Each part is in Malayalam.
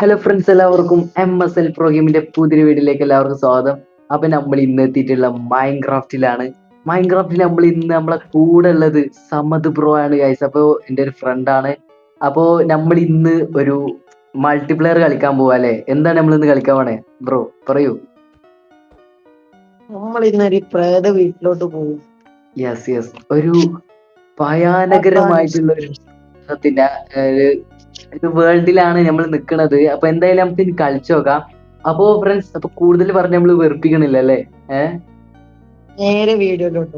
ഹലോ ഫ്രണ്ട്സ്, എല്ലാവർക്കും MSL പ്രോ ഗെയിമിന്റെ പുതിയ വീഡിയോയിലേക്ക് എല്ലാവർക്കും സ്വാഗതം. അപ്പൊ നമ്മൾ ഇന്ന് എത്തിയിട്ടുള്ള മൈൻക്രാഫ്റ്റിൽ നമ്മൾ ഇന്ന് നമ്മളെ കൂടെ ഉള്ളത് സമദ് ബ്രോ ആണ് ഗൈസ്. അപ്പൊ എൻ്റെ ഒരു ഫ്രണ്ടാണ്. അപ്പോ നമ്മൾ ഇന്ന് ഒരു മൾട്ടിപ്ലെയർ കളിക്കാൻ പോവാ അല്ലെ? എന്താണ് നമ്മൾ ഇന്ന് കളിക്കാൻ പോണേ ബ്രോ, പറയൂ. നമ്മൾ ഇന്നൊരു പ്രേത വീട്ടിലോട്ട് പോകും. യെസ്, ഒരു ഭയാനകരമായിട്ടുള്ള ഒരു ത്തിന്റെ ഒരു വേൾഡിലാണ് നമ്മൾ നിൽക്കുന്നത്. അപ്പൊ എന്തായാലും നമുക്ക് ഇനി കളിച്ചു നോക്കാം. അപ്പോ ഫ്രണ്ട്സ്, അപ്പൊ കൂടുതൽ പറഞ്ഞ് നമ്മൾ വെറുപ്പിക്കണില്ല അല്ലേ? നേരെ വീഡിയോയിലോട്ട്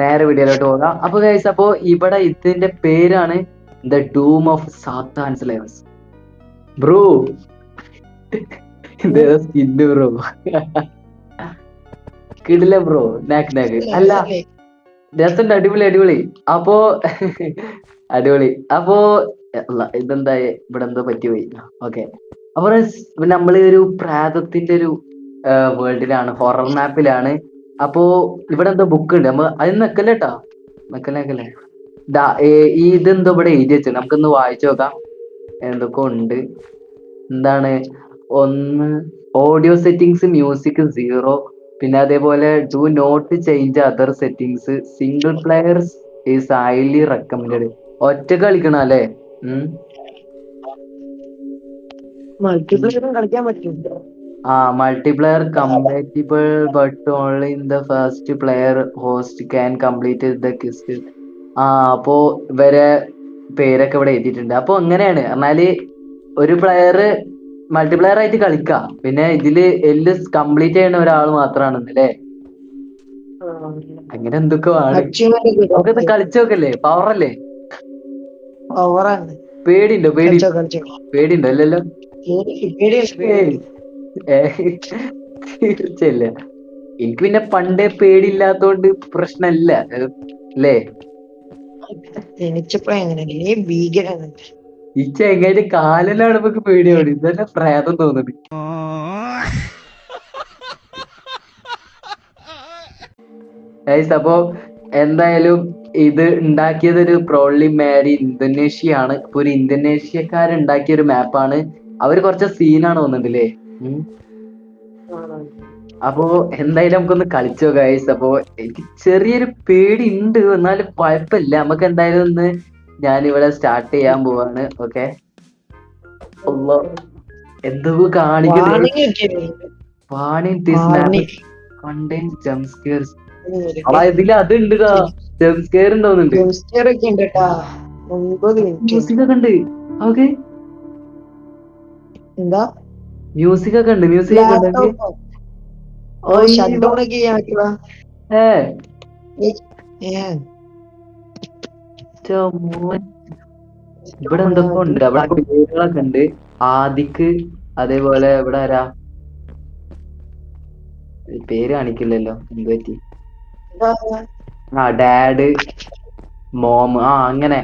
നേരെ വീഡിയോയിലോട്ട് പോകാം. അപ്പൊ ഗൈസ്, അപ്പോ ഇവിടെ ഇതിന്റെ പേരാണ് the doom of Satan's elevens. Bro skin bro കിടില ബ്രോ. നാക്ക് അല്ല, രസമുണ്ട്. അടിപൊളി. അപ്പോ അടിപൊളി. അപ്പോ ഇതെന്താ, ഇവിടെ എന്തോ പറ്റിപ്പോയി. ഓക്കെ. അപ്പൊ നമ്മള് ഒരു പ്രാതത്തിന്റെ ഒരു വേൾഡിലാണ്, ഹൊറർ മാപ്പിലാണ്. അപ്പോ ഇവിടെ എന്തോ ബുക്ക് ഉണ്ട്. നമ്മ അതിന് നക്കല്ലേട്ടാ, നക്കല്ലേ. ഇതെന്തോ ഇവിടെ എഴുതി വെച്ചു, നമുക്കൊന്ന് വായിച്ചു നോക്കാം. എന്തൊക്കെ ഉണ്ട്. എന്താണ്? ഒന്ന്, ഓഡിയോ സെറ്റിംഗ്സ് മ്യൂസിക് 0. പിന്നെ അതേപോലെ do not change other settings. Single players is highly recommended. ഒറ്റ കളിക്കണം അല്ലേ? മൾട്ടിപ്ലെയറും കളിക്കാൻ പറ്റും. Multiplayer compatible but only in the first player host can complete the quiz. അപ്പോ ഇവരെ പേരൊക്കെ ഇവിടെ എഴുതിയിട്ടുണ്ട്. അപ്പൊ എങ്ങനെയാണ് എന്നാല് ഒരു പ്ലെയർ മൾട്ടിപ്ലെയർ ആയിട്ട് കളിക്കാം. പിന്നെ ഇതില് എല്ലാം കംപ്ലീറ്റ് ചെയ്യുന്ന ഒരാൾ മാത്രമാണ് അല്ലേ? അങ്ങനെ എന്തൊക്കെ ആണ്. നമുക്കത് കളിച്ചു നോക്കല്ലേ? പവറല്ലേ? പേടിയുണ്ടോ? പേടിയുണ്ടോ? അല്ലല്ലോ. തീർച്ചയല്ല. എനിക്ക് പിന്നെ പണ്ടേ പേടിയില്ലാത്തോണ്ട് പ്രശ്നമില്ല അല്ലേ? ജനിച്ചപ്പോ എങ്ങനെ ഭീകരാണ്. ഈ ചെങ്ങായിട്ട് കാലെല്ലാം നമുക്ക് പേടിയാണ്. ഇതന്നെ പ്രേതം തോന്നുന്നത്. അപ്പോ എന്തായാലും ഇത് ഉണ്ടാക്കിയത് ഒരു പ്രോൺലി മാരി ഇന്തോനേഷ്യ ആണ്. ഇപ്പൊ ഒരു ഇന്തോനേഷ്യക്കാരുണ്ടാക്കിയ ഒരു മാപ്പാണ്. അവര് കുറച്ച് സീനാണ് തോന്നുന്നുണ്ടല്ലേ? അപ്പോ എന്തായാലും നമുക്കൊന്ന് കളിച്ചോ ഗൈസ്. അപ്പോ എനിക്ക് ചെറിയൊരു പേടി ഉണ്ട്, എന്നാലും കുഴപ്പമില്ല. നമുക്ക് എന്തായാലും ഒന്ന് ഞാനിവിടെ സ്റ്റാർട്ട് ചെയ്യാൻ പോവാണ്. ഓക്കെ. എന്തോ കാണിക്കുന്നത്. ഇതില് അതുണ്ട്, ജംപ് സ്കെയർ ഉണ്ടോന്നുണ്ട്. മ്യൂസിക് ഒക്കെ ഉണ്ട്. ഓക്കെ, എന്താ മ്യൂസിക് ഒക്കെ ഉണ്ട്. ലാപ്ടോപ്പോ? ഷട്ട് ഡൗൺ ഒക്കെ ചെയ്യാൻ പറ്റുക. ഇവിടെ എന്തൊക്കെ ഉണ്ട്. അവിടെ പേരുകളൊക്കെ ഉണ്ട്. ആദിക്ക്, അതേപോലെ ഇവിടെ ആരാ പേര് കാണിക്കില്ലല്ലോ, എന്ത് പറ്റി? ഡാഡ്, മോം, അങ്ങനെ.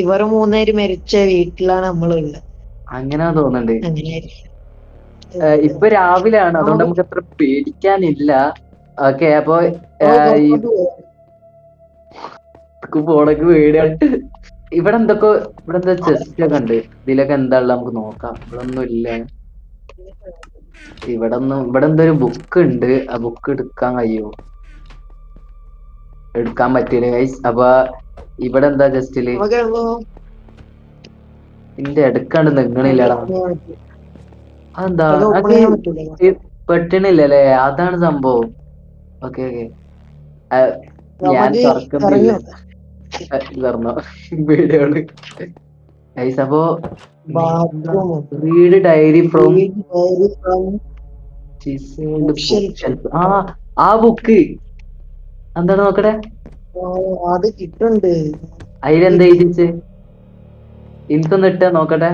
ഇവർ മൂന്നേര് മരിച്ച വീട്ടിലാണ് നമ്മളുള്ളത്. അങ്ങനെ തോന്നുന്നുണ്ട്. ഇപ്പൊ രാവിലെയാണ്, അതുകൊണ്ട് നമുക്ക് അത്ര പേടിക്കാനില്ല. ഓക്കെ. അപ്പൊ പോണക്ക് പേടിയാണ്. ഇവിടെ എന്താ ചെസ്റ്റ് ഒക്കെ ഉണ്ട്. ഇതിലൊക്കെ എന്താ ഉള്ളത് നമുക്ക് നോക്കാം. ഇവിടെ ഒന്നും ഇല്ല. ഇവിടെ എന്തോ ഒരു ബുക്ക് ഉണ്ട്. ആ ബുക്ക് എടുക്കാൻ കഴിയുമോ? എടുക്കാൻ പറ്റില്ല ഗൈസ്. അപ്പൊ ഇവിടെ എന്താ ജസ്റ്റില് എന്റെ എടുക്കാണ്ട് നിങ്ങണില്ലടാ. അതെന്താ പെട്ടണില്ലല്ലേ? അതാണ് സംഭവം. ഓക്കെ. ഞാൻ തുറക്കുന്നില്ല. പറഞ്ഞോ വീഡിയോകള് ഗൈസ്. അപ്പോ റീഡ് ഡയറി ഫ്രോം ആ ബുക്ക് എന്താണ് നോക്കട്ടെ. അത് കിട്ടുന്നുണ്ട്. അതിലെന്താ എഴുതിച്ച്? എനിക്കൊന്ന് ഇട്ട നോക്കട്ടെ.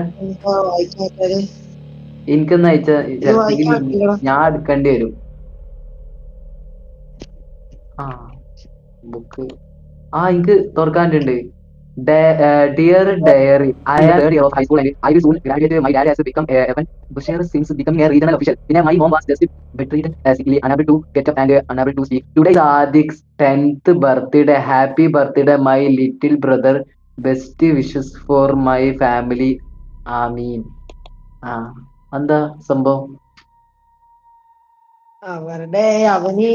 എനിക്കൊന്ന് അയച്ച ഞാൻ എടുക്കേണ്ടി വരും. ബുക്ക് എനിക്ക് തുറക്കാനുണ്ട്. Dear diary, I am third year of high school and I will soon graduate. My dad has become a butcher since becoming a regional official. പിന്നെ my mom was just bedridden, sickly, unable to get up and unable to speak. Today is Adik's 10th birthday. Happy birthday, my little brother. Best wishes for my family. ആമീൻ. ആ എന്താ സംഭവം? അവരുടെ അവന്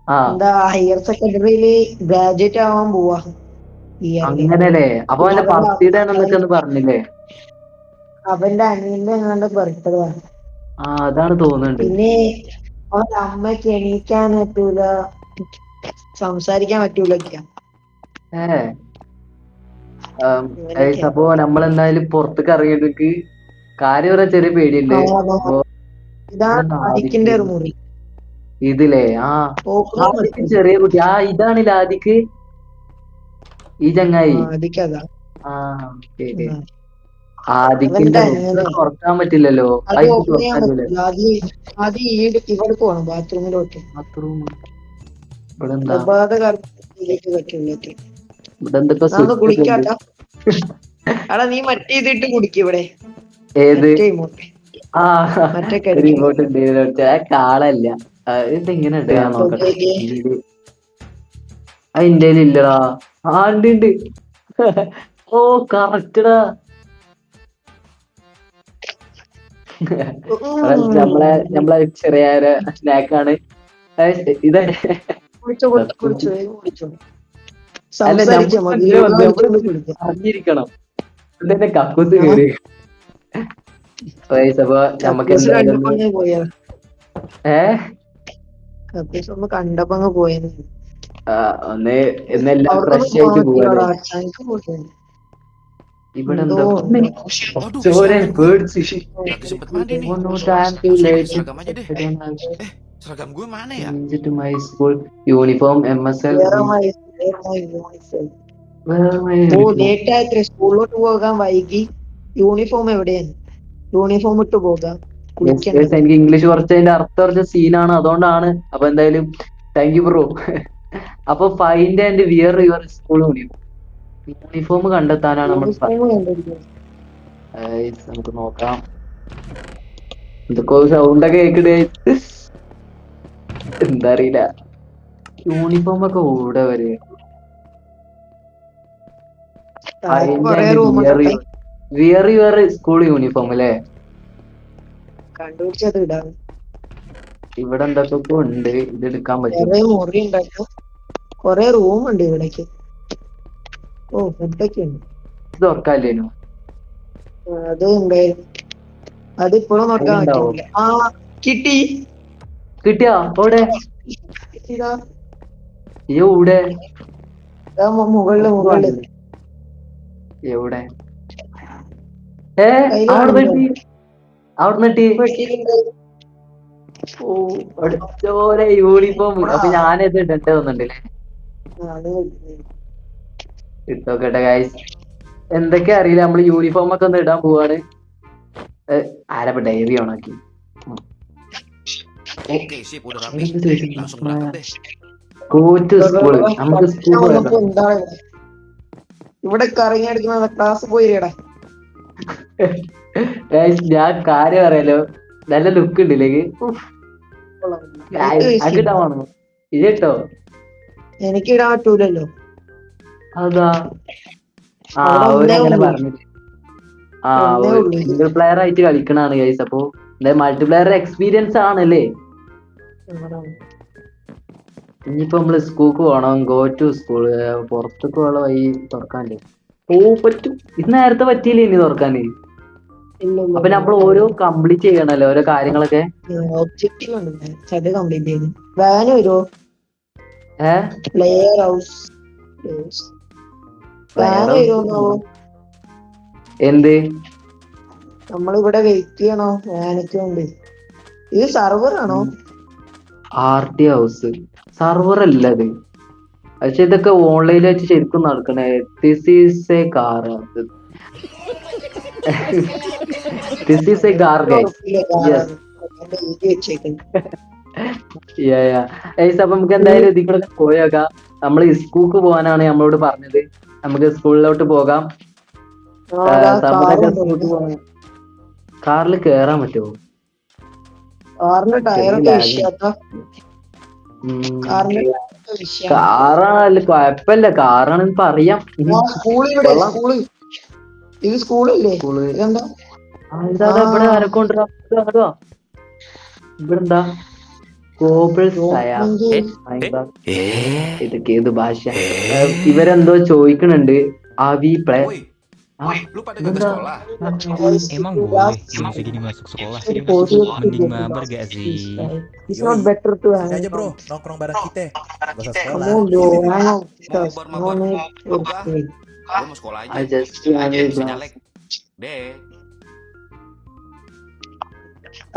ആ എന്താ ഹയർ സെക്കൻഡറിയില് ഗ്രാജുവേറ്റ് ആവാൻ പോവാ ഈ ഇയറില്. അങ്ങനല്ലേ? അപ്പൊ പിന്നെ അവന്റെ ബർത്ത്ഡേ ആണെന്നൊക്കെ ഒന്ന് പറഞ്ഞില്ലേ? അവന്റെ അനിയന്റെ എങ്ങാണ്ട് ബർത്ത്ഡേ ആണ്. ആ അതാണ് തോന്നുന്നുണ്ട്. പിന്നെ അവന്റെ അമ്മയ്ക്ക് എണീക്കാൻ പറ്റൂല, സംസാരിക്കാൻ പറ്റൂലൊക്കെയാ. ഏ അങ്ങനെയൊക്കെയാ. അപ്പൊ നമ്മളെന്തായാലും പുറത്തേക്ക് ഇറങ്ങിയിട്ട് കാര്യം പറയാൻ ചെറിയ പേടിയുണ്ട്. അപ്പൊ ഇവിടെ ഇതാണ് ആദിക്കിന്റെ ഒരു മുറി. ഇതില്ലേ ഓപ്പണാൻ ആദിക്ക് പറ്റില്ല. ചെറിയ കുട്ടി. ഇതാണ് ആദിക്ക്, ഈ ചങ്ങായി. ആദിക്കതാ. ആ ശരി. ഉം. അവന്റെ ആദിക്കിന്റെ റൂം അനിയനെ തുറക്കാൻ പറ്റില്ലല്ലോ. അത് അതിപ്പോ ഓപ്പൺ ചെയ്യാൻ തുറക്കാൻ പറ്റില്ല. പറ്റില്ല. ആദ്യം ഇവിടെ പോകണം, ബാത്റൂമിലോട്ട്. ബാത്റൂം ഇവിടെ എന്താ? പ്രഭാത കാലത്തേക്ക് പറ്റുള്ളൂ. ഇവിടെ എന്തൊക്കെ നാന്ന് സ്വിച്ച് ഒക്കെ ഉണ്ട്. കുളിക്കാട്ടാ. എടാ നീ മറ്റേ ഇതിട്ട് കുടിക്കും ഇവിടെ. ഏത്? മറ്റേ ഇമോട്ട് ആ മറ്റേ കടിക്കും. റിമോട്ട് ഉണ്ട്. കാണല്ല. ഇതെങ്ങനെ ഉണ്ട് ഞാൻ നോക്കട്ടെ. ഓക്കെ. അതിന്റെ ഇല്ലടാ. ഉണ്ട് ഉണ്ട്. ഓ കറക്റ്റടാ. നമ്മളെ ചെറിയ സ്നാക്കാണ് ഇത്. കുടിച്ചോ കുടിച്ചോ വേഗം കുടിച്ചോ. അല്ല സംസാരിച്ചാ മതി. നമ്മള് കുടിക്കാം. അറിഞ്ഞിരിക്കണം. ഇതെന്നെ കക്കൂസ് കേറി. അപ്പൊ നമുക്ക് കക്കൂസ് എന്തായാലും കണ്ടപ്പോ അങ്ങ് പോയാ. ഏഹ് കക്കൂസ് ഒന്ന് കണ്ടപ്പോ അങ്ങ് പോയെന്ന്. ഒന്ന് എന്നെല്ലാം അവർക്കൊന്നും ഫ്രഷ് പോകാൻ ആയിട്ട് പോവാല്ലേ. പറ്റില്ലടാ. ചങ്ക് പോട്ടെ. ഇവിടെ എന്തോ എന്താ Waduh, ചോരെ kesianan gue. പേടിച്ച്. Kagak sempet mandi nih. No time to Langsung ganti late. seragam aja deh. Seragam gue mana ya? To my school uniform MSL. Uniform. Where my oh uniform? Late ആയത്രേ. സ്കൂളിലോട്ട് പോകാൻ വൈകി. യൂണിഫോം എവിടെയാണ്? യൂണിഫോം ഇട്ട് പോകാം. Yes, yes, കുളിക്കണ്ടേ? എനിക്ക് ഇംഗ്ലീഷ് കുറച്ച് അതിന്റെ അർത്ഥം കുറച്ച് സീനാണ്, അതുകൊണ്ടാണ്. അപ്പൊ എന്തായാലും താങ്ക് യു ബ്രോ. അപ്പൊ find and wear your school uniform കണ്ടെത്താനാണ് നമ്മൾ യൂണിഫോം കണ്ടിരിക്കുന്നത്. നമുക്ക് നോക്കാം. എന്തൊക്കെ സൗണ്ട് ഒക്കെ കേക്കണേ. എന്താ അറിയില്ല. യൂണിഫോം ഒക്കെ ഇവിടെ വരെ താഴത്ത് കൊറേ റൂമുണ്ട്. വിയർ യുവർ സ്കൂൾ യൂണിഫോം അല്ലേ? കണ്ടുപിടിച്ചത് ഇടാം. ഇവിടെ എന്തൊക്കെ ഉണ്ട്. ഇത് എടുക്കാൻ പറ്റും. കൊറേ മുറി ഉണ്ടായിരുന്നു. കൊറേ റൂം ഉണ്ട് ഇവിടേക്ക്. ഓ ഫുഡൊക്കെ ഉണ്ട്. ഇത് തുറക്കാല്ലേനു? അത് ഉണ്ടായിരുന്നു. അത് ഇപ്പോഴും നോക്കാൻ ഉണ്ടാവോ? പറ്റില്ല. കിട്ടി. കിട്ടിയാ? എവിടെ? കിട്ടിയതാ. എവിടെ? മുകളില്. എവിടെ? കയ്യില് അവിടെ കണ്ടോ? നെട്ടി. അവിടെ നെട്ടി. പെട്ടിയിലുണ്ട്. ഓ പഠിച്ചോരെ യൂണിഫോം. അപ്പൊ ഞാനത് ഇടണ്ട തോന്നുന്നുണ്ടല്ലേ. ഇട്ടോക്കട്ടെ ഗൈസ്. എന്തൊക്കെ അറിയില്ല. നമ്മള് യൂണിഫോം ഒക്കെ ഒന്ന് ഇടാൻ പോവാണ്. ആരപ്പ ഡയറി ഓണാക്കി. Oke, sip, udah rapi. Langsung berangkat deh. Go to school. നമുക്ക് സ്കൂൾ പോയേക്കാം. ഇവിടെ കറങ്ങി അടിക്കുന്ന ക്ലാസ് പോയിടാ. ഞാൻ കാര്യം പറയാലോ, നല്ല ലുക്ക് ഉണ്ട് ഇല്ലെങ്കിൽ. ആക്കിട്ടാണോ ഇത് കേട്ടോ? എനിക്ക് ഇടാൻ പറ്റൂലല്ലോ. അതാ അവിടെ ഒന്നേ അവരങ്ങനെ ഉള്ളൂ. പറഞ്ഞില്ല. ഒന്നേ ഉള്ളൂ. സിംഗിൾ പ്ലെയർ ആയിട്ട് കളിക്കണാണ് ഗൈസ്. അപ്പൊ മൾട്ടിപ്ലെയർ എക്സ്പീരിയൻസ് ആണല്ലേ. ഇനിയിപ്പോ നമ്മള് സ്കൂൾക്ക് പോകണം. Go to school. പുറത്തേക്ക് ഉള്ള വഴി തുറക്കാനല്ലേ? പറ്റും. ഇത് നേരത്തെ പറ്റിയില്ലേ ഇനി തുറക്കാന്? അപ്പൊ നമ്മൾ ഓരോ കംപ്ലീറ്റ് ചെയ്യണല്ലോ ഓരോ കാര്യങ്ങളൊക്കെ. ഒബ്ജക്റ്റീവ് ഉണ്ട്. അത് കംപ്ലീറ്റ് ചെയ്തു. വാന് വരുമോ? Player house. വാന് വരുമോ? എന്ത്? നമ്മളിവിടെ വെയിറ്റ് ചെയ്യണോ വാനക്ക് വേണ്ടി? ഇത് സർവർ ആണോ? ആർടി ഹൗസ് സർവർ അല്ല അത്. പക്ഷെ ഇതൊക്കെ ഓൺലൈനിൽ വെച്ച് ശരിക്കും നടക്കണേ. This is A car. This is A car guys. Yes. അപ്പൊ നമുക്ക് എന്തായാലും ഇതിൽ കൂടെ പോയേക്കാം. നമ്മൾ സ്കൂൾക്ക് പോകാനാണ് നമ്മളോട് പറഞ്ഞത്. നമുക്ക് സ്കൂളിലോട്ട് പോകാം. സ്കൂൾക്ക് പോകാം. കാറിൽ കേറാൻ പറ്റുമോ? കാറിന്റെ ടയറൊക്കെ വിഷയാത്ത. കാറിന്റെ വിഷയമാണ്. കാറാണല്ല കൊഴപ്പല്ല, കാറാണെന്ന് പറയാം. സ്കൂൾ ഇവിടെ, കൊള്ളാം. സ്കൂള് ഇത് സ്കൂളില്ലേ? സ്കൂള് ഇതെന്താ? ഇതാ ഇവിടെ ആരൊക്കെ ഇവിടെന്താ ഡോക്യുമെന്റ് ഇതൊക്കെ ഏത് ഭാഷ? ഇവരെന്തോ ചോദിക്കണുണ്ട്. ആവി play Woi, lu pada kagak ഇതെന്താ? sekolah? Emang boleh jam segini masuk sekolah sih? Mending mabar gak sih? It's not better to Sini hang aja bro, out. nongkrong bareng kita. Gak usah Come sekolah. on bro, hang out with us. Mabar, No mabar. need to Enggak. stay. Gua mau sekolah aja. I just Sinyalek. Deh.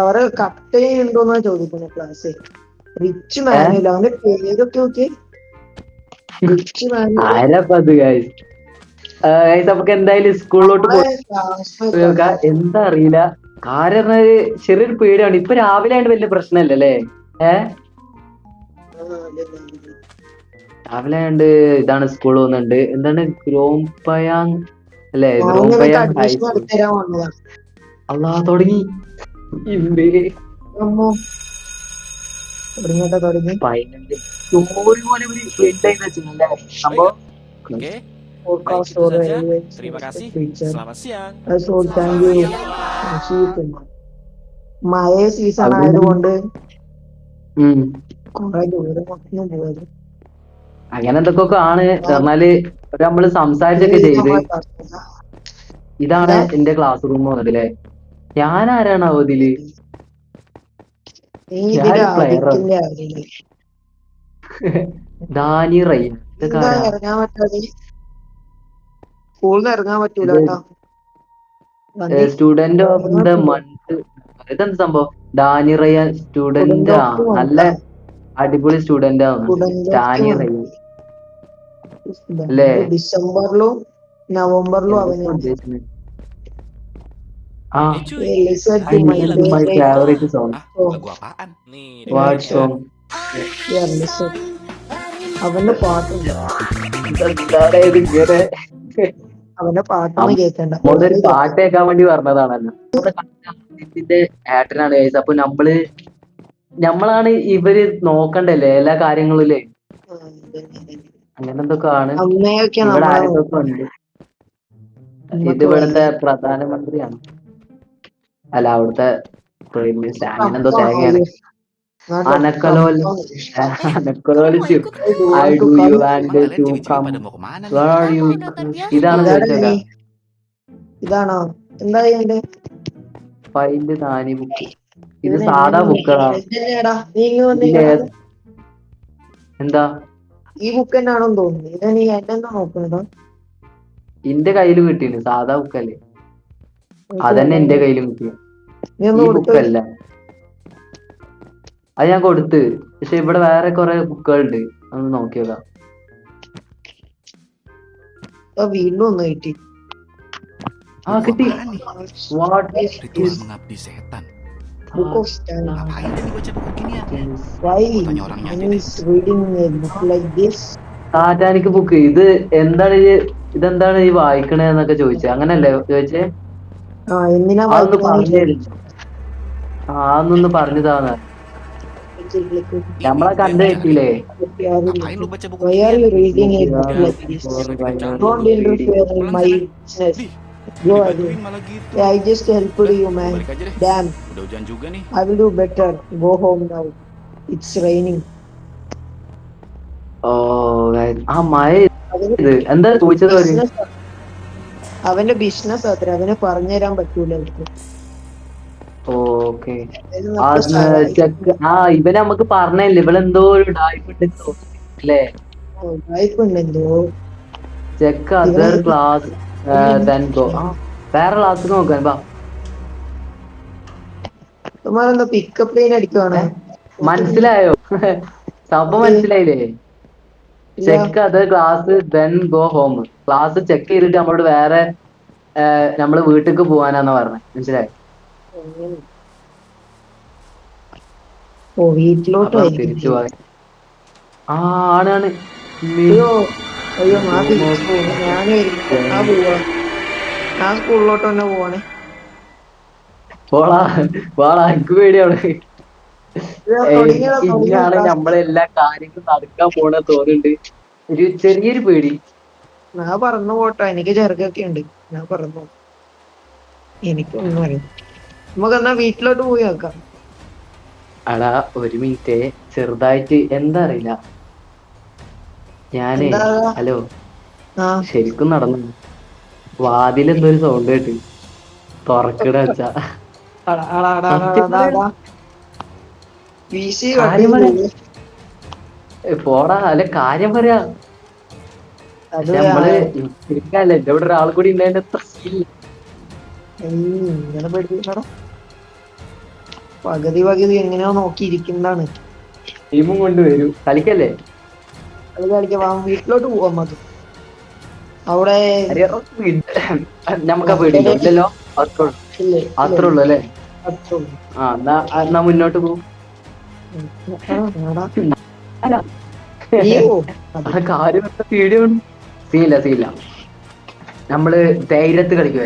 അവരെ കട്ട് ചെയ്യുന്നുണ്ടോന്നാ ചോദിക്കുന്നത് ക്ലാസ്. റിച്ച് മാനുവൽ അവന്റെ പേരൊക്കെ ഓക്കെ. റിച്ച് മാനുവൽ ആരപ്പത് ഗൈസ്? നമുക്ക് എന്തായാലും സ്കൂളിലോട്ട് പോകാം. എന്താ അറിയില്ല, കാരണം ചെറിയൊരു പേടിയാണ്. ഇപ്പൊ രാവിലെ ആയിട്ട് വലിയ പ്രശ്നമല്ലല്ലേ? രാവിലെ ആയതുകൊണ്ട് ഇതാണ് സ്കൂൾ പോകുന്നുണ്ട്. എന്താണ് ഗ്രോംപയാങ് അല്ലേ? ഗ്രോംപയാങ് അഡ്മിഷൻ എടുത്തരാൻ വന്നതാ. അള്ളാ തുടങ്ങി. തുടങ്ങി. സംഭവം Oke. Podcast Baik, itu or saja. railways, Terima kasih. feature. Selamat siang. So thank you. മഴ സീസൺ ആയതുകൊണ്ട് കുറെ ദൂരം പോയത്. അങ്ങനെ എന്തൊക്കെ ആണ് പറഞ്ഞാല് നമ്മള് സംസാരിച്ചൊക്കെ ചെയ്ത്. ഇതാണ് എന്റെ ക്ലാസ് റൂം വന്നതില്ലേ. ഞാൻ ആരാണാവോ ഇതില്? ദാനി റൈൻ. ഇറങ്ങാൻ പറ്റാതെ സ്കൂളിൽ ഇറങ്ങാൻ പറ്റൂല കേട്ടോ. Student of the month. ഇതെന്ത് സംഭവം? ഡാനി റയ്യാൻ സ്റ്റുഡന്റ്. നല്ല അടിപൊളി സ്റ്റുഡന്റ് ആണ് ഡാനി റയ്യാൻ അല്ലേ? ഡിസംബറിലും നവംബറിലും അവന് my favorite song. Lagu apaan? Nih, What song? അവന്റെ പാട്ടുണ്ട്. അവന്റെ പാട്ടൊന്നും കേൾക്കണ്ട. ഒരു പാട്ട് കേൾക്കാൻ വേണ്ടി പറഞ്ഞതാണല്ലോ. ഇതിന്റെ ഏട്ടനാണ് ഗൈസ്. അപ്പൊ നമ്മളാണ് ഇവര് നോക്കണ്ടല്ലേ എല്ലാ കാര്യങ്ങളിലേ. അങ്ങനെ എന്തൊക്കെ ആണ്. ഇവിടെ ആരൊക്കെ ഉണ്ട്? ഇത് ഇവിടുത്തെ പ്രധാനമന്ത്രിയാണ്. അല്ല, അവിടുത്തെ പ്രൈം മിനിസ്റ്റർ. അങ്ങനെ എന്തോ തേങ്ങയാണ്. ഇതാണ് ചോദിച്ചത്. ഇതാണോ? എന്താ ചെയ്യണ്ടേ? Find Dani book. ഇത് സാധാ ബുക്കുകളാണ്. എന്താ ഈ ബുക്ക് തന്നെയാണോന്ന് തോന്നുന്നു. ഇത് നീ എന്നെന്താ നോക്കണോ? എന്റെ കയ്യിൽ കിട്ടീന് സാധാ ബുക്കല്ലേ? അതന്നെ എന്റെ കയ്യിലും കിട്ടി. ഈ ബുക്കല്ല, അത് ഞാൻ കൊടുത്ത്. പക്ഷെ ഇവിടെ വേറെ കുറെ ബുക്കുകളുണ്ട്, ഒന്ന് നോക്കിയോക്കാം. വീണ്ടും ഒന്ന് കിട്ടി. കിട്ടി. Ritual mengabdi setan. Book of Stanley. Ngapain dia baca buku ginian? Why Tanya orangnya aja is reading a book like this? Titanic book. ഇത് എന്താണ് ഇതെന്താണ് ഈ വായിക്കണേന്നൊക്കെ ചോദിച്ചേ. അങ്ങനല്ലേ ചോദിച്ചേ? അതൊന്ന് പറഞ്ഞിരുന്നു. അതൊന്ന് പറഞ്ഞതാന്ന്. നമ്മളെ കണ്ടു കിട്ടിയില്ലേ? Ngapain lu baca buku Why are you ginian? reading a book like this? Don't interfere in my business. Go ahead. Malah gitu. Yeah, I just helped you, man. Balik aja deh. Damn. Udah hujan juga nih. I will do better. Go home now. It's raining. ആ മഴ എന്താ ചോദിച്ചത്? അവന്റെ ബിസിനസ് അത്ര അവനെ പറഞ്ഞുതരാൻ പറ്റൂല. ഓക്കെ. ഇവനെ നമുക്ക് പറഞ്ഞില്ല. ഇവളെന്തോ ഒരു ഡായിപ്പുണ്ടല്ലേ? ഉണ്ടെന്തോ. ചെക്ക് അതർ ക്ലാസ് വേറെ ക്ലാസ് നോക്കാൻ വാ. എന്താ പിക്കപ്പ് ലൈൻ അടിക്കുവാണ്? മനസ്സിലായോ? സംഭവം മനസ്സിലായില്ലേ? Check other class then go home. Class check ചെയ്തിട്ട് നമ്മളോട് വേറെ നമ്മള് വീട്ടിലേക്ക് പോവാനാന്ന് പറഞ്ഞത്. മനസ്സിലായോ? വീട്ടിലോട്ട് തിരിച്ചു പോവാൻ. ആണ്. അയ്യോ ഞാൻ സ്കൂളിലോട്ട് തന്നെ പോവാണേ. പോളാ എനിക്ക് പേടിയാണ്. ഇനിയാണ് നമ്മളെല്ലാ കാര്യങ്ങളും നടക്കാൻ പോണ തോന്നുന്നുണ്ട്. ഒരു ചെറിയൊരു പേടി. ഞാൻ പറന്നു പോട്ടോ, എനിക്ക് ചെറുക്കൊക്കെ ഉണ്ട്, ഞാൻ പറന്നു. എനിക്കൊന്നും അറിയാം. നമുക്ക് എന്നാ വീട്ടിലോട്ട് പോയി നോക്കാം. അടാ ഒരു മിനിറ്റ്, ചെറുതായിട്ട് എന്താ അറിയില്ല. ഞാനേ എന്താ? ഹലോ ആ ശരിക്കും നടന്നു. വാതിലെന്തോ ഒരു സൗണ്ട് കേട്ട് തുറക്കട വെച്ചാ സത്യം പറയാ. കാര്യം പറയാ. പോടാ അല്ലെ, കാര്യം പറയാ. അത് പക്ഷെ നമ്മള് ശരിക്കല്ല, എന്റെ ഇവിടെ ഒരാൾ കൂടി ഉണ്ടായിട്ട് എത്ര സീനില്ല. ഇങ്ങനെ പേടിപ്പിക്കണോ? പകുതി എങ്ങനെയോ നോക്കിയിരിക്കുന്നതാണ്. ടീമും കൊണ്ട് വരൂ, കളിക്കല്ലേ. അത് കളിക്കാം, വാ വീട്ടിലോട്ട് പോവാം നമുക്ക്. അവിടെ നമുക്ക് പേടിയില്ലോ ഇല്ലല്ലോ. അത്രേ ഇല്ലേ? അത്രേ ഉള്ളു അല്ലേ. അത്രേ ഉള്ളൂ. ആ എന്നാ മുന്നോട്ട് പോകും. കാര്യം വീഡിയോ സീല്ല നമ്മള് ധൈര്യത്ത് കളിക്കുക.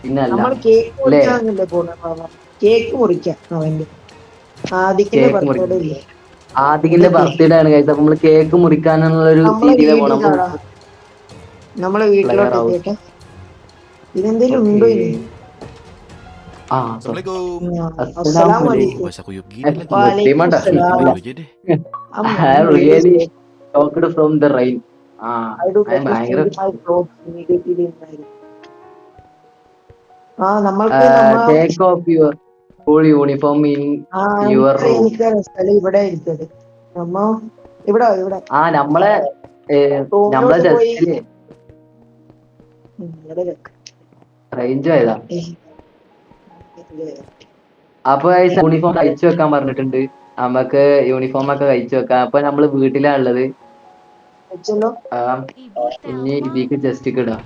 പിന്നല്ല നമ്മൾ കേക്ക് അല്ലേ, മുറിക്കാന്നല്ലേ പോണ? കേക്ക് മുറിക്കാം അവന്റെ ആദിക്കിന്റെ കേക്ക് ബർത്ത്ഡേ മുറിക്കും. ഇല്ലേ? ആദികിന്റെ ബർത്ത്ഡേ ആണ് കഴിച്ചത്. അപ്പൊ നമ്മള് കേക്ക് മുറിക്കാനുള്ള ഒരു നമ്മളെ രീതിയിലെ പോണം. അപ്പൊ വീട്ടിലാടാ, നമ്മളെ വീട്ടിലോട്ട് പ്ലെയർ ഹൗസ്. എത്തിയിട്ട് ഇതെന്തേലും ഓക്കെ. ഉണ്ടോ ഇനി? ആ Assalamualaikum. അസ്സലാമലൈക്കും. Bahasa kuyup gini lagi. Muslim Jujur aja deh. Really talked from the rain. ആ ഭയങ്കര നമ്മൾക്ക് take off your full uniform in your room. സ്ഥലം ഇവിടെ ഇരിക്കത്. നമ്മ ഇവിടെ ഇവിടെ നമ്മളെ നമ്മളെ റൂമിലോട്ട് പോയി ചെസ്റ്റില് ഇവിടെ വെക്കാം. റേഞ്ച് ആയതാ. അപ്പൊ യൂണിഫോം കഴിച്ചു വെക്കാൻ പറഞ്ഞിട്ടുണ്ട്. നമുക്ക് യൂണിഫോം ഒക്കെ കഴിച്ചു വെക്കാം. അപ്പൊ നമ്മള് വീട്ടിലാ ഉള്ളത്. വെച്ചല്ലോ. ഇനി ഇതിക്ക് ജസ്റ്റ് ഇടാം.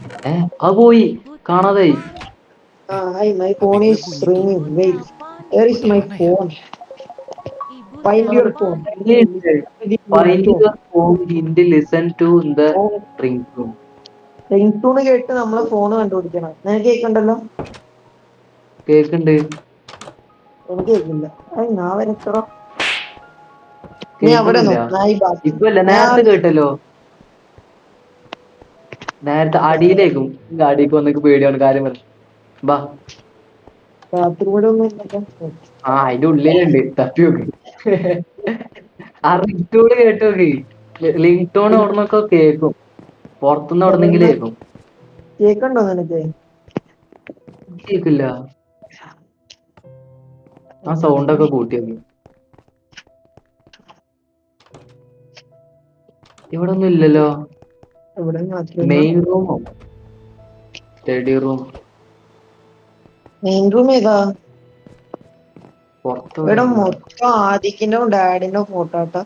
അത് പോയി, കാണാതായി. Hi, my phone is ringing. Wait, where is my phone? Find your phone. Find your phone and listen to the ringtone. റിംഗ്ടൂൺ കേട്ട് നമ്മള് ഫോണ് കണ്ടുപിടിക്കണം. നിനക്ക് കേൾക്കണ്ടല്ലോ? കേക്കുണ്ട്. എനിക്ക് കേൾക്കില്ല. ഞാൻ വരട്ടോ. നീ അവിടെ കേക്കുന്നില്ല ഇപ്പൊ അല്ല, നേരത്തെ കേട്ടല്ലോ. നേരത്തെ അടിയിലേക്കും അടിക്ക് വന്നേക്ക് പേടിയാണ്. കാര്യം പറ. ബാ, രാത്രി കൂടെ ഒന്നും ഇല്ലല്ലോ. അതിന്റെ ഉള്ളിലുണ്ട്. തപ്പി നോക്ക്. ആ റിംഗ് ടോൺ കേട്ട് നോക്ക്. റിംഗ് ടോൺ അവിടുന്നൊക്കെ കേക്കും. പുറത്തുനിന്ന് എവിടെന്നെങ്കിലും കേക്കും. കേക്കണ്ടോ നിനക്ക്? കേക്കില്ല. ആ സൗണ്ടൊക്കെ കൂട്ടിയത്. ഇവിടെ ഒന്നും ഇല്ലല്ലോ. ഇവിടെ മെയിൻ റൂമോ സ്റ്റഡി റൂം മെയിൻ റൂം ഏതാ? പുറത്ത് ഇവിടെ മൊത്തം ആദിക്കിന്റെ ഡാഡിന്റെ ഫോട്ടോ ആട്ടാ.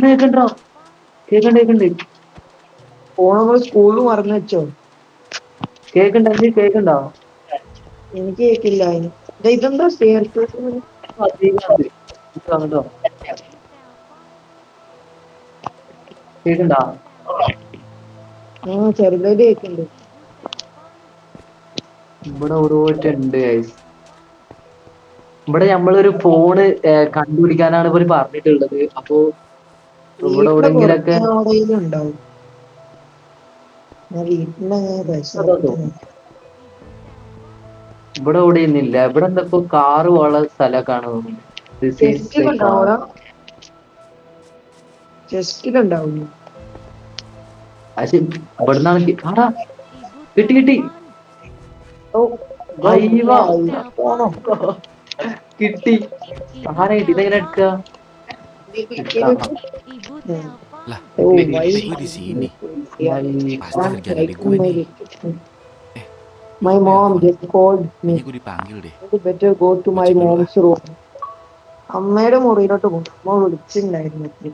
കേക്കണ്ടോ? കേക്കണ്ട്. ഫോൺ നമ്മള് സ്കൂളിൽ മറന്നു വെച്ചോ? കേക്കണ്ടോ? എനിക്ക് കേക്കില്ല. ഇതെന്താ കേക്കണ്ടോ? ചെറുതായിട്ട് കേക്കുന്നുണ്ട്. ഇവിടെ ഓരോരുത്തരുണ്ട്. ഇവിടെ നമ്മളൊരു ഫോണ് കണ്ടുപിടിക്കാനാണ് ഇവര് പറഞ്ഞിട്ടുള്ളത്. അപ്പൊ ഇവിടെ വീട്ടിന്റെ എവിടെങ്കിലൊക്കെ പുറത്ത് ഉണ്ടാവും. ഞാൻ വീട്ടിന്റെ ഇവിടെ ഇവിടെ ഒന്നുമില്ല. ഇവിടെ എന്തൊക്കെ കാറ് പോകാനുള്ള സ്ഥലമൊക്കെ ആണ് തോന്നുന്നത്. ചെസ്റ്റിലുണ്ടാവും. പക്ഷെ ഇവിടുന്നാണ് ആടാ കിട്ടി. കിട്ടി. ആരാ ഇതെങ്ങനെ എടുക്ക? Lah, gue di sini. Pasti kerjaan adik gue nih. My mom just called me. Kayaknya gue dipanggil deh. You better go to my mom's room. അമ്മയുടെ മുറിയിലോട്ട് പോകും. അമ്മ വിളിച്ചിട്ടുണ്ടായിരുന്നു.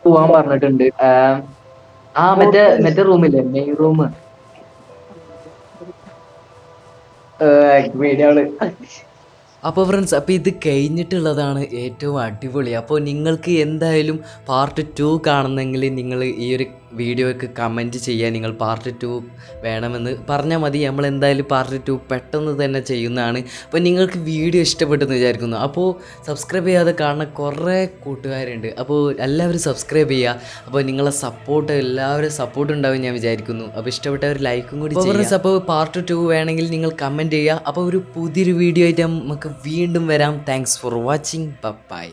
പോവാൻ പറഞ്ഞിട്ടുണ്ട്. മറ്റേ റൂമില്ലേ, മെയിൻ റൂം. വീഡിയോകള് അപ്പോൾ ഫ്രണ്ട്സ്, അപ്പോൾ ഇത് കഴിഞ്ഞിട്ടുള്ളതാണ് ഏറ്റവും അടിപൊളി. അപ്പോൾ നിങ്ങൾക്ക് എന്തായാലും പാർട്ട് 2 കാണുന്നെങ്കിൽ നിങ്ങൾ ഈ ഒരു വീഡിയോയ്ക്ക് കമൻറ്റ് ചെയ്യുക. നിങ്ങൾ പാർട്ട് 2 വേണമെന്ന് പറഞ്ഞാൽ മതി. നമ്മൾ എന്തായാലും പാർട്ട് 2 പെട്ടെന്ന് തന്നെ ചെയ്യുന്നതാണ്. അപ്പോൾ നിങ്ങൾക്ക് വീഡിയോ ഇഷ്ടപ്പെട്ടെന്ന് വിചാരിക്കുന്നു. അപ്പോൾ സബ്സ്ക്രൈബ് ചെയ്യാതെ കാണുന്ന കുറേ കൂട്ടുകാരുണ്ട്. അപ്പോൾ എല്ലാവരും സബ്സ്ക്രൈബ് ചെയ്യുക. അപ്പോൾ നിങ്ങളെ സപ്പോർട്ട്, എല്ലാവരും സപ്പോർട്ട് ഉണ്ടാവും ഞാൻ വിചാരിക്കുന്നു. അപ്പോൾ ഇഷ്ടപ്പെട്ടവർ ലൈക്കും കൂടി ചെയ്യുക. അപ്പോൾ പാർട്ട് 2 വേണമെങ്കിൽ നിങ്ങൾ കമൻറ്റ് ചെയ്യുക. അപ്പോൾ ഒരു പുതിയൊരു വീഡിയോ ആയിട്ട് നമുക്ക് വീണ്ടും വരാം. Thanks for watching. ബൈ.